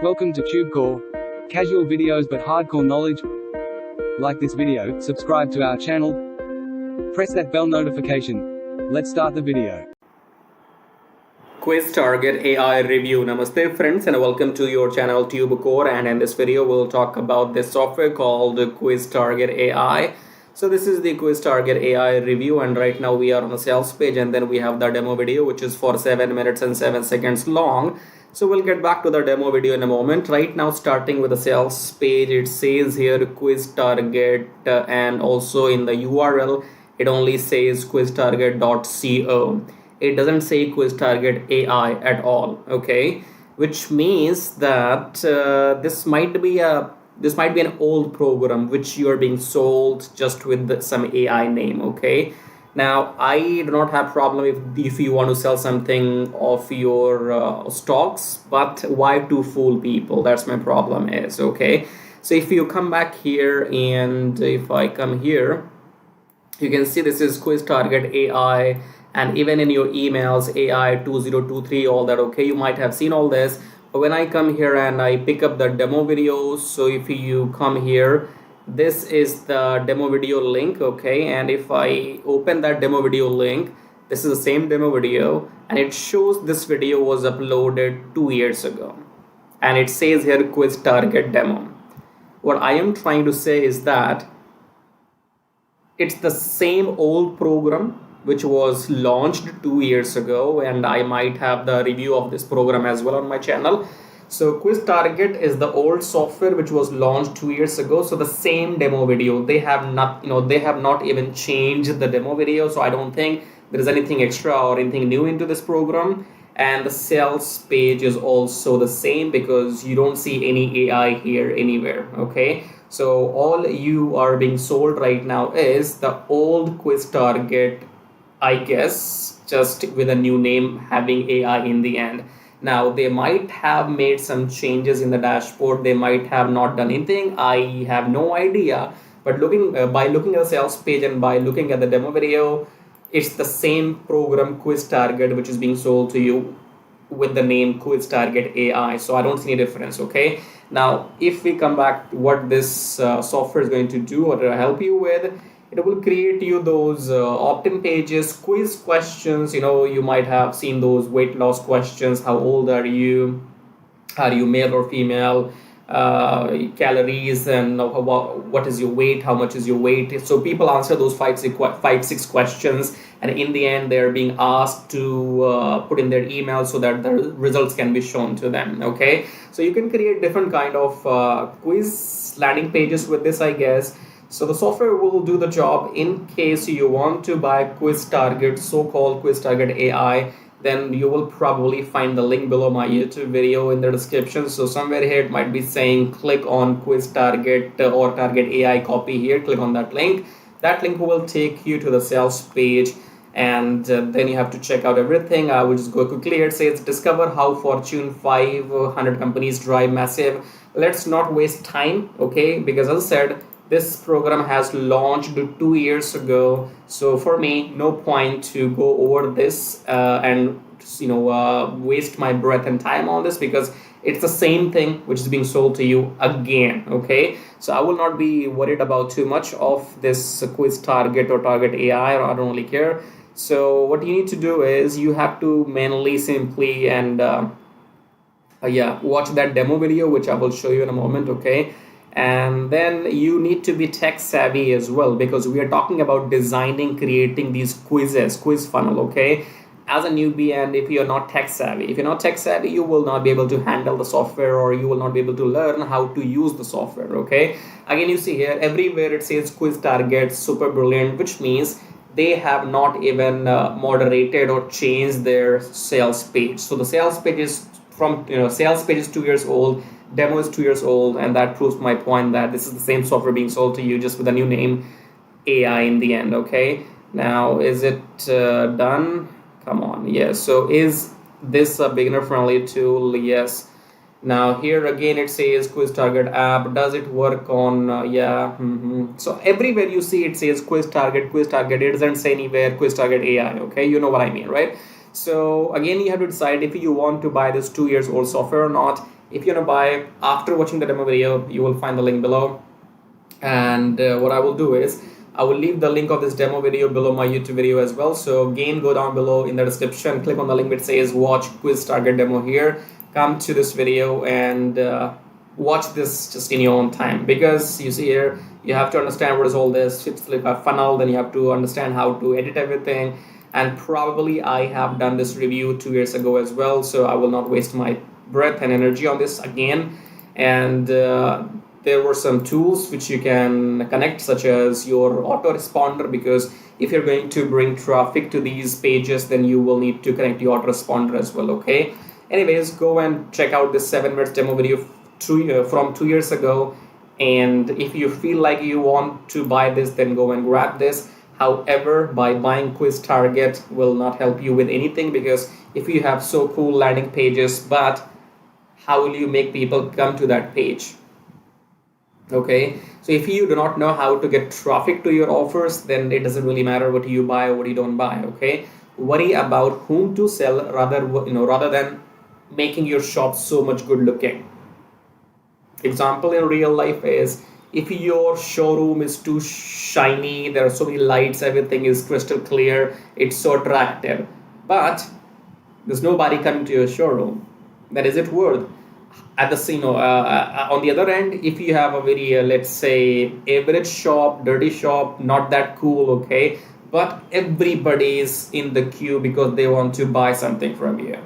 Welcome to TubeCore. Casual videos but hardcore knowledge. Like this video, subscribe to our channel, press that bell notification. Let's start the video. QuizTarget AI review. Namaste friends and welcome to your channel TubeCore, and in this video we'll talk about this software called QuizTarget AI. So this is the QuizTarget AI review, and right now we are on the sales page, and then we have the demo video which is for 7 minutes and 7 seconds long. So we'll get back to the demo video in a moment. Right now, starting with the sales page, it says here QuizTarget, and also in the URL it only says QuizTarget.co. It doesn't say QuizTarget AI at all, okay, which means that this might be an old program which you are being sold just with some AI name, okay. Now I do not have problem if you want to sell something of your stocks, but why to fool people? That's my problem is, okay. So if you come back here, and if I come here, you can see this is QuizTarget AI, and even in your emails AI 2023, all that, okay, you might have seen all this. But when I come here and I pick up the demo video, so if you come here, this is the demo video link, okay, and if I open that demo video link, this is the same demo video, and it shows this video was uploaded 2 years ago, and it says here QuizTarget demo. What I am trying to say is that it's the same old program which was launched 2 years ago, and I might have the review of this program as well on my channel. So QuizTarget is the old software which was launched 2 years ago. So the same demo video, they have not even changed the demo video. So I don't think there is anything extra or anything new into this program. And the sales page is also the same because you don't see any AI here anywhere, okay. So all you are being sold right now is the old QuizTarget, I guess, just with a new name having AI in the end. Now they might have made some changes in the dashboard, they might have not done anything, I have no idea. But by looking at the sales page and by looking at the demo video, it's the same program QuizTarget which is being sold to you with the name QuizTarget AI. So I don't see any difference, okay. Now if we come back to what this software is going to do or to help you with, it will create you those opt-in pages, quiz questions. You might have seen those weight loss questions. How old are you male or female, calories, and what is your weight, how much is your weight. So people answer those 5-6 questions, and in the end they're being asked to put in their email so that the results can be shown to them, okay. So you can create different kind of quiz landing pages with this, I guess. So the software will do the job. In case you want to buy QuizTarget, so-called QuizTarget AI, then you will probably find the link below my YouTube video in the description. So somewhere here it might be saying click on QuizTarget or Target AI copy here. Click on that link. That link will take you to the sales page, and then you have to check out everything. I will just go quickly. It says discover how Fortune 500 companies drive massive. Let's not waste time, okay, because as I said, this program has launched 2 years ago. So for me, no point to go over this and waste my breath and time on this, because it's the same thing which is being sold to you again, okay. So I will not be worried about too much of this QuizTarget or Target AI, or I don't really care. So what you need to do is you have to manually simply and watch that demo video, which I will show you in a moment, okay. And then you need to be tech savvy as well, because we are talking about designing, creating these quiz funnel, okay. As a newbie, and if you're not tech savvy, you will not be able to handle the software, or you will not be able to learn how to use the software, okay. Again, you see here everywhere it says QuizTarget super brilliant, which means they have not even moderated or changed their sales page. So the sales page is sales page is 2 years old, demo is 2 years old, and that proves my point that this is the same software being sold to you, just with a new name, AI in the end, okay. Now is it done? Come on, yes. So is this a beginner friendly tool? Yes. Now here again it says QuizTarget app. Does it work on So everywhere you see it says QuizTarget. It doesn't say anywhere QuizTarget AI, okay. You know what I mean, right? So again, you have to decide if you want to buy this 2 years old software or not. If you want to buy after watching the demo video, you will find the link below. And what I will do is I will leave the link of this demo video below my YouTube video as well. So again, go down below in the description, click on the link which says watch QuizTarget demo here. Come to this video and watch this just in your own time, because you see here, you have to understand what is all this. It's like a funnel, then you have to understand how to edit everything. And probably I have done this review 2 years ago as well, so I will not waste my breath and energy on this again. And there were some tools which you can connect, such as your autoresponder, because if you're going to bring traffic to these pages, then you will need to connect the autoresponder as well. Okay, anyways, go and check out this 7 minutes demo video from 2 years ago, and if you feel like you want to buy this, then go and grab this. However, by buying QuizTarget will not help you with anything, because if you have so cool landing pages, but how will you make people come to that page? Okay, so if you do not know how to get traffic to your offers, then it doesn't really matter what you buy or what you don't buy. Okay, worry about whom to sell rather than making your shop so much good looking. Example in real life is, if your showroom is too shiny, there are so many lights, everything is crystal clear, it's so attractive, but there's nobody coming to your showroom, then is it worth? At the on the other end, if you have a very let's say average shop, dirty shop, not that cool, okay, but everybody is in the queue because they want to buy something from you,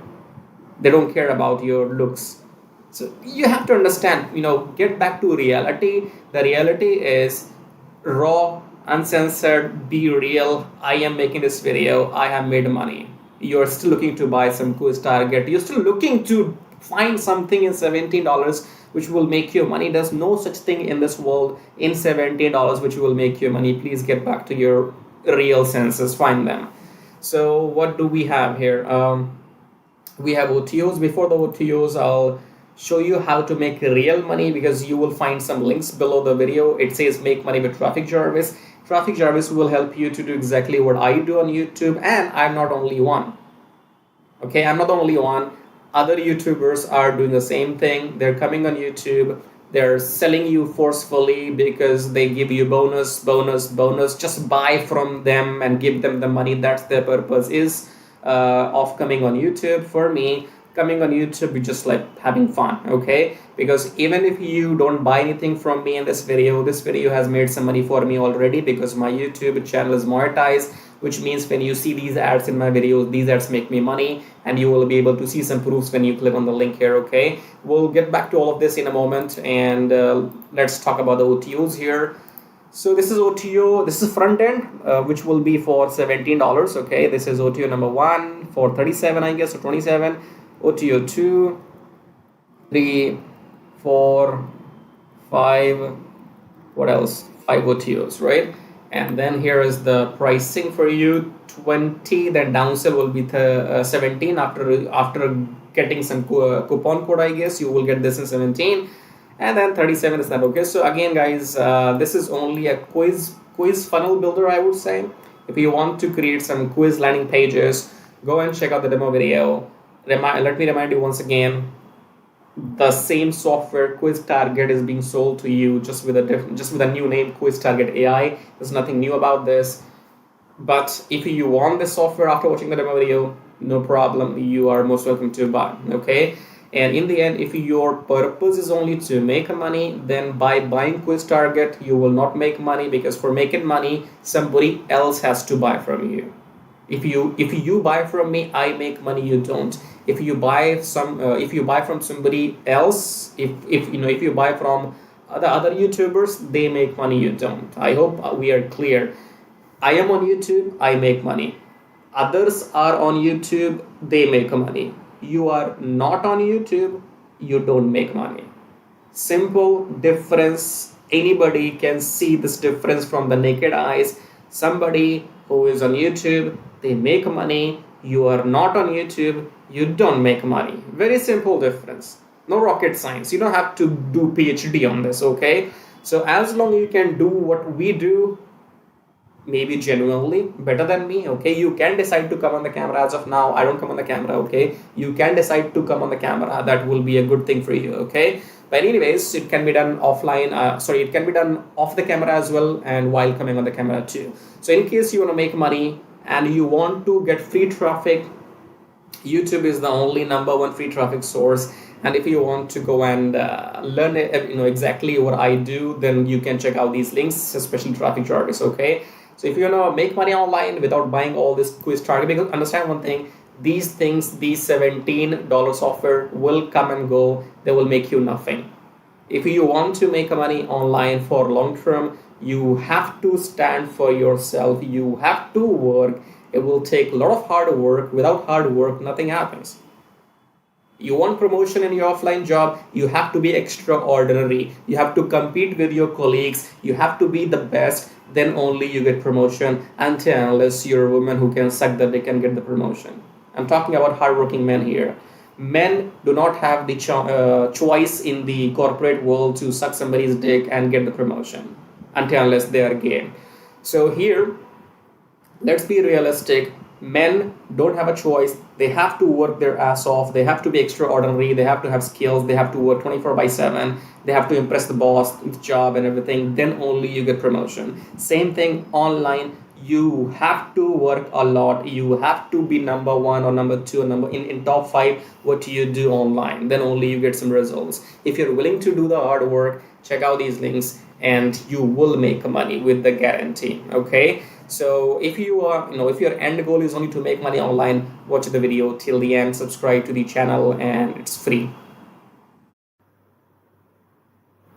they don't care about your looks. So you have to understand, get back to reality. The reality is raw, uncensored, be real. I am making this video, I have made money. You're still looking to buy some QuizTarget, you're still looking to find something in $17 which will make you money. There's no such thing in this world in $17 which will make you money. Please get back to your real senses, find them. So what do we have here? We have OTOs. Before the OTOs, I'll show you how to make real money, because you will find some links below the video. It says make money with Traffic Jarvis. Traffic Jarvis will help you to do exactly what I do on YouTube, and I'm not only one. Okay, I'm not the only one. Other YouTubers are doing the same thing. They're coming on YouTube, they're selling you forcefully because they give you bonus. Just buy from them and give them the money. That's their purpose is of coming on YouTube. For me, coming on YouTube is just like having fun, okay? Because even if you don't buy anything from me in this video has made some money for me already, because my YouTube channel is monetized, which means when you see these ads in my videos, these ads make me money, and you will be able to see some proofs when you click on the link here, okay? We'll get back to all of this in a moment, and let's talk about the OTOs here. So this is OTO, this is front end, which will be for $17, okay? This is OTO number 1 for 37, I guess, or 27. OTO 2, 3, 4, 5, what else? 5 OTOs, right? And then here is the pricing for you, 20, then downsell will be 17. After getting some coupon code, I guess, you will get this in 17. And then 37 is that, okay? So again, guys, this is only a quiz funnel builder, I would say. If you want to create some quiz landing pages, go and check out the demo video. Let me remind you once again, the same software QuizTarget is being sold to you, just with a new name, QuizTarget AI. There's nothing new about this. But if you want this software after watching the demo video, no problem, you are most welcome to buy, okay? And in the end, if your purpose is only to make money, then by buying QuizTarget, you will not make money, because for making money, somebody else has to buy from you. If you buy from me, I make money, you don't. If you buy from somebody else, if you buy from the other YouTubers, they make money, you don't. I hope we are clear. I am on YouTube, I make money. Others are on YouTube, they make money. You are not on YouTube, you don't make money. Simple difference. Anybody can see this difference from the naked eyes. Somebody who is on YouTube, they make money. You are not on YouTube, you don't make money. Very simple difference. No rocket science. You don't have to do PhD on this, okay? So as long as you can do what we do, maybe genuinely better than me. Okay, you can decide to come on the camera. As of now, I don't come on the camera. Okay, you can decide to come on the camera. That will be a good thing for you. Okay, but anyways, it can be done offline. It can be done off the camera as well, and while coming on the camera too. So in case you want to make money and you want to get free traffic, YouTube is the only #1 free traffic source. And if you want to go and learn exactly what I do, then you can check out these links, especially traffic Jarvis. Okay, so if you want to make money online without buying all this QuizTarget, because understand one thing, these things, these $17 software will come and go. They will make you nothing. If you want to make money online for long term, you have to stand for yourself. You have to work. It will take a lot of hard work. Without hard work, nothing happens. You want promotion in your offline job, you have to be extraordinary. You have to compete with your colleagues. You have to be the best. Then only you get promotion, until unless you're a woman who can suck the dick and get the promotion. I'm talking about hardworking men here. Men do not have the choice in the corporate world to suck somebody's dick and get the promotion, until unless they are gay. So here, let's be realistic. Men don't have a choice. They have to work their ass off. They have to be extraordinary. They have to have skills. They have to work 24/7. They have to impress the boss, the job and everything. Then only you get promotion. Same thing online. You have to work a lot. You have to be #1 or #2 or in top 5 what you do online. Then only you get some results. If you're willing to do the hard work, check out these links and you will make money with the guarantee. Okay, so if you are if your end goal is only to make money online, watch the video till the end, subscribe to the channel, and it's free.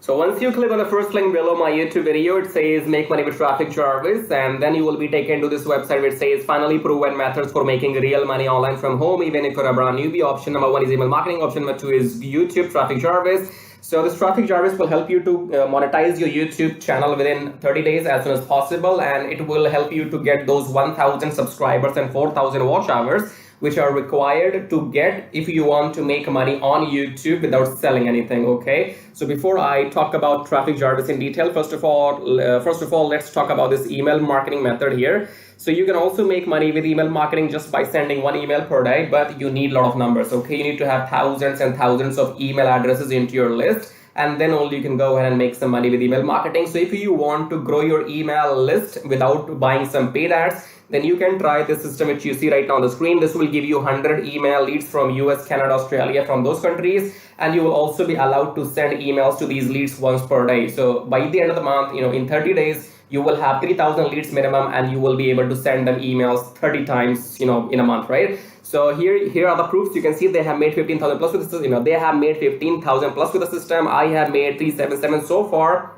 So once you click on the first link below my YouTube video, it says make money with traffic Jarvis, and then you will be taken to this website which says finally proven methods for making real money online from home, even if you're a brand newbie. Option #1 is email marketing. Option #2 is YouTube traffic Jarvis. So this traffic Jarvis will help you to monetize your YouTube channel within 30 days as soon as possible, and it will help you to get those 1,000 subscribers and 4,000 watch hours, which are required to get if you want to make money on YouTube without selling anything. Okay, so before I talk about traffic Jarvis in detail, first of all, let's talk about this email marketing method here. So you can also make money with email marketing just by sending 1 email per day, but you need a lot of numbers. Okay, you need to have thousands and thousands of email addresses into your list, and then only you can go ahead and make some money with email marketing. So if you want to grow your email list without buying some paid ads, then you can try this system which you see right now on the screen. This will give you 100 email leads from US, Canada, Australia, from those countries, and you will also be allowed to send emails to these leads once per day. So by the end of the month, in 30 days, you will have 3,000 leads minimum, and you will be able to send them emails 30 times, in a month, right? So here are the proofs. You can see they have made 15,000 plus with the system. They have made 15,000 plus with the system. I have made 377 so far,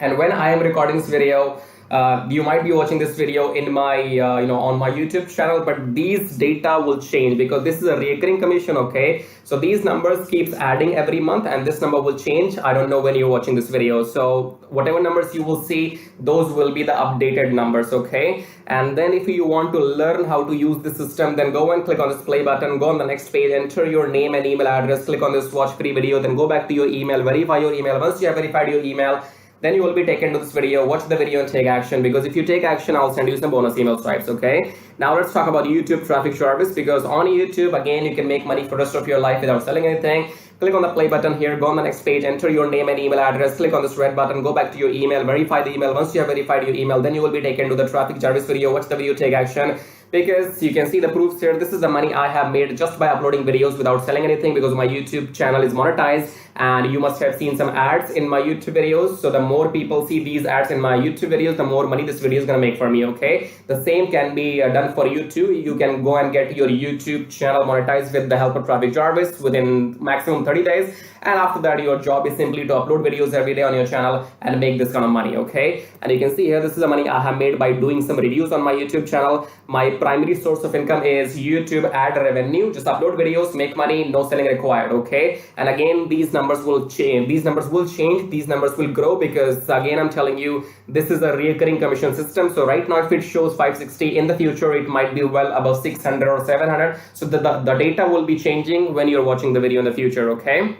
and when I am recording this video, you might be watching this video in my on my YouTube channel, but these data will change because this is a recurring commission. Okay, so these numbers keeps adding every month, and this number will change. I don't know when you're watching this video, so whatever numbers you will see, those will be the updated numbers. Okay, and then if you want to learn how to use the system, then go and click on this play button, go on the next page, enter your name and email address, click on this watch free video, then go back to your email, verify your email. Once you have verified your email, then you will be taken to this video. Watch the video and take action, because if you take action, I'll send you some bonus email stripes. Okay, now let's talk about YouTube traffic Jarvis, because on YouTube, again, you can make money for the rest of your life without selling anything. Click on the play button here, go on the next page, enter your name and email address, click on this red button, go back to your email, verify the email. Once you have verified your email, then you will be taken to the traffic Jarvis video. Watch the video, take action, because you can see the proofs here. This is the money I have made just by uploading videos without selling anything, because my YouTube channel is monetized, and you must have seen some ads in my YouTube videos. So the more people see these ads in my YouTube videos, the more money this video is going to make for me. Okay, the same can be done for you too. You can go and get your YouTube channel monetized with the help of traffic Jarvis within maximum 30 days, and after that your job is simply to upload videos every day on your channel and make this kind of money. Okay, and you can see here, this is the money I have made by doing some reviews on my YouTube channel. My primary source of income is YouTube ad revenue. Just upload videos, make money, no selling required. Okay, and again, these numbers will change. These numbers will grow, because again, I'm telling you, this is a recurring commission system. So right now, if it shows 560, in the future it might be well above 600 or 700. So the data will be changing when you're watching the video in the future. Okay,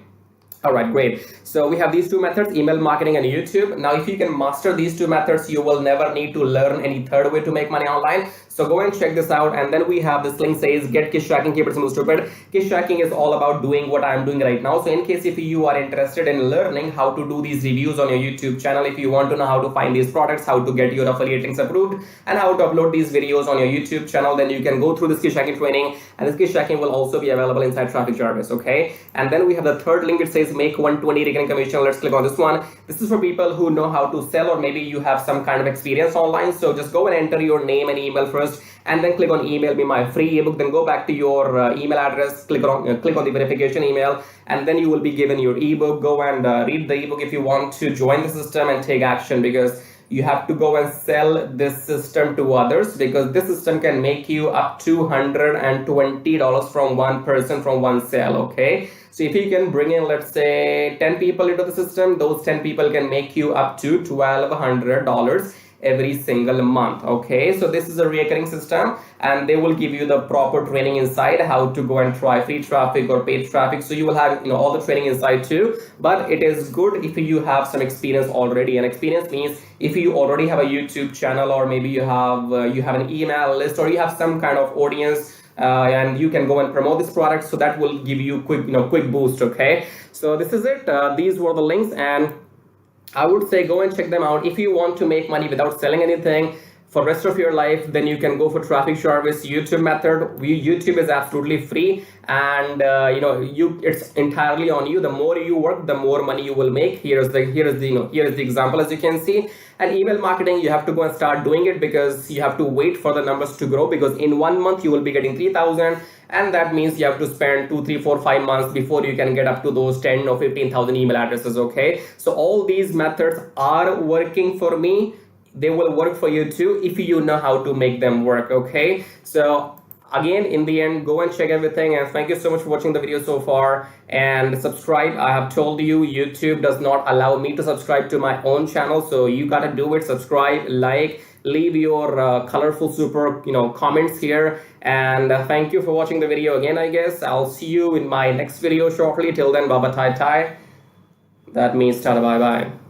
All right, great. So we have these two methods, email marketing and YouTube. Now, if you can master these two methods, you will never need to learn any third way to make money online. So go and check this out. And then we have this link says get quiz tracking, keep it simple, stupid. Quiz tracking is all about doing what I'm doing right now. So in case if you are interested in learning how to do these reviews on your YouTube channel, if you want to know how to find these products, how to get your affiliate links approved, and how to upload these videos on your YouTube channel, then you can go through this quiz tracking training. And this quiz tracking will also be available inside Traffic Jarvis. Okay. And then we have the third link. It says make 120 recurring commission. Let's click on this one. This is for people who know how to sell, or maybe you have some kind of experience online. So just go and enter your name and email first, and then click on email me my free ebook. Then go back to your email address, click on the verification email, and then you will be given your ebook. Go and read the ebook if you want to join the system and take action, because you have to go and sell this system to others, because this system can make you up to $120 from one person, from one sale. Okay, so if you can bring in, let's say 10 people into the system, those 10 people can make you up to $1,200 every single month. Okay, so this is a recurring system, and they will give you the proper training inside how to go and try free traffic or paid traffic. So you will have all the training inside too. But it is good if you have some experience already, and experience means if you already have a YouTube channel, or maybe you have an email list, or you have some kind of audience, and you can go and promote this product. So that will give you quick boost. Okay, so this is it. These were the links, and I would say go and check them out. If you want to make money without selling anything for rest of your life, then you can go for Traffic Jarvis YouTube method. YouTube is absolutely free, and it's entirely on you. The more you work, the more money you will make. Here is the example, as you can see. And email marketing, you have to go and start doing it, because you have to wait for the numbers to grow, because in 1 month you will be getting 3,000, and that means you have to spend 2, 3, 4, 5 months before you can get up to those 10 or 15,000 email addresses. Okay, so all these methods are working for me. They will work for you too if you know how to make them work. Okay, so again, in the end, go and check everything, and thank you so much for watching the video so far, and subscribe. I have told you YouTube does not allow me to subscribe to my own channel, so you gotta do it. Subscribe, like, leave your colorful super comments here, and thank you for watching the video again. I guess I'll see you in my next video shortly. Till then, bye bye, tai tai. That means tada, bye bye.